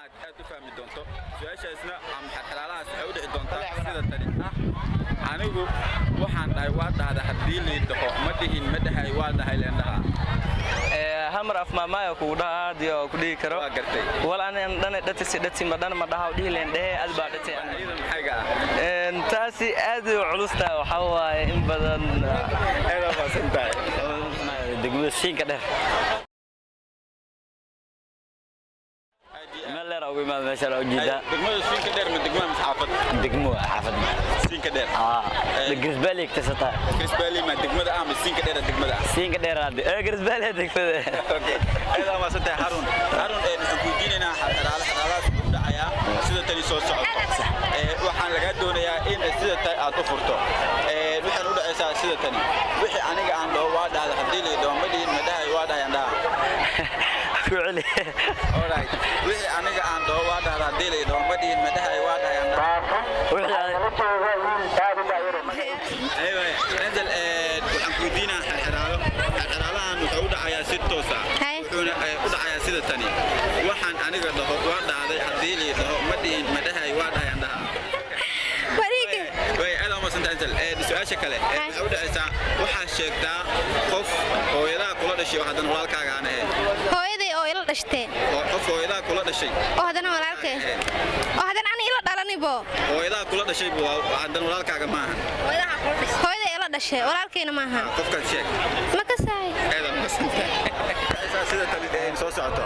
aad u fahmi doonto su'aashaasna am xalalahaas waxa u dhici doonta sida tani anigu waxaan dhahay waa dhahda hadii la dhaho ma dhihin ma dhahay waa dhahay leendaha hamar af maamaya ku dhaad iyo ku dhigi karo wala aan dhan dhati ma dhan ma dhaha dhihi leendee aad baa dhati aniga maxayga taasi aad u culus tahay waxa waaye in badan aad u fasantahay degmada siinka dheer ملر أو ما مثلا وجدا دقمة سين كدير من دقمة مسحافة دقمة حافظ سين كدير الجرزبالي اكتسبتها جرزبالي ما دقمة أعمل سين كدير دقمة سين كدير هذا جرزبالي دقمة أوكي هذا ما صدق هارون نحكينا على دعايا سيدة تاني صوت صعود وحن لقيت دنيا إن سيدة تاني أطفرته وحن نقول أساس سيدة تاني وحن أنا عن دواد هذا حديلي دوام بدي مداي وادا يندا فعلي alright wixii aniga aan doowaad hadii doon badin madahay waa dhayaan aywa nadal waxaan ku diinaa xiraalahan wuxuu u dhacayaa si toos ah wuxuuna u dhacayaa sida tani waxaan aniga dhaho waa dhacday hadii la dhaho madin madahay waa dhayaan dhaha way aad ma santaantal su'aasha kale wuxuu u dhacaysaa waxa sheegtaa qof hooyada kula dhashay waxaan walaalkaaga aan ahayn hooyaday oo ila dhashtay qof hooyada kula dhashay oo hadana walaalkay oo hadana aan ila dhalanibo hooyada kula dhashay buu hadana walaalkaaga ma ahan hooyada ila dhashay walaalkayna ma ahan qofka sheeg ma ka saay aad ma santaantal sida tani soo socoto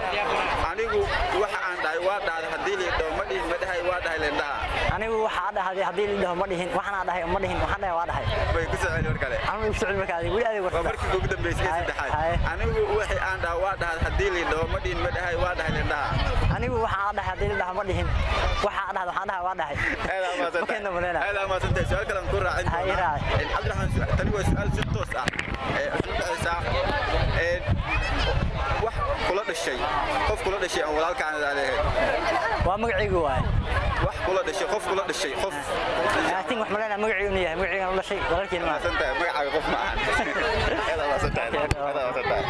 anigu waxa aan dhahay waa dhacday hadii la dhaho madin madahay waa dhahay leendaha anigu waxa dhahay hadii la dhaho ma dhihin waxana dhahay ma dhihin waxaan dhahay waa dhahay way ku soo celin markale anigu ku soo celin markale wali adiga waa markii ugu dambeysay saddexaad anigu waxa aan dhahay waa dhahay hadii la dhaho madin madahay waa dhahay leendaha anigu waxa dhahay hadii la dhaho ma dhihin waxa dhahay waxaan dhahay waa dhahay هذا ما سنتي سؤال كلام كرة عند عبد الرحمن تاني هو سؤال ست توسع wax kula dhashay qof kula dhashay aan walaalka aan leeyahay waa magacaygu waay wax kula dhashay qof kula dhashay qof laakiin wax malana magacaygu yahay magacayga la dhashay walaalkiina ma santahay magacaaga qof ma ahan hada waa santahay hada waa santahay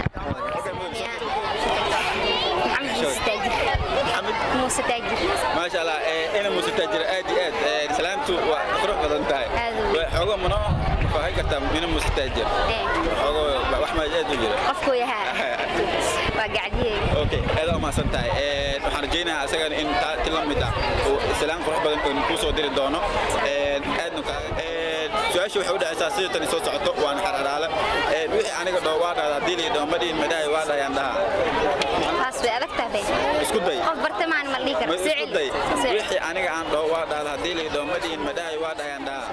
محمد موسى تاجر ما شاء الله انا موسى تاجر ادي سلامته وقروح بدن تاعي xogo mano faahay kartaa inuu موسى تاجر xogo wax ma jeedo jira qofku yahay waa gacdiyay okay aad ma santahay waxaan rajaynayaa asagan in tilamida oo salaam qurux badan oo ku soo diri doono aadna su'aasha waxa u dhacaysaa sida tan soo socoto waan xaraalaale wixii aniga dhoowaad hadii la dhaho madin madahay waa dhayaan dhaha taas way adag tahay isku day qof bartamaan ma dhihi karo wixii aniga aan dhoowaad hadii la dhaho madin madahay waa dhayaan dhaha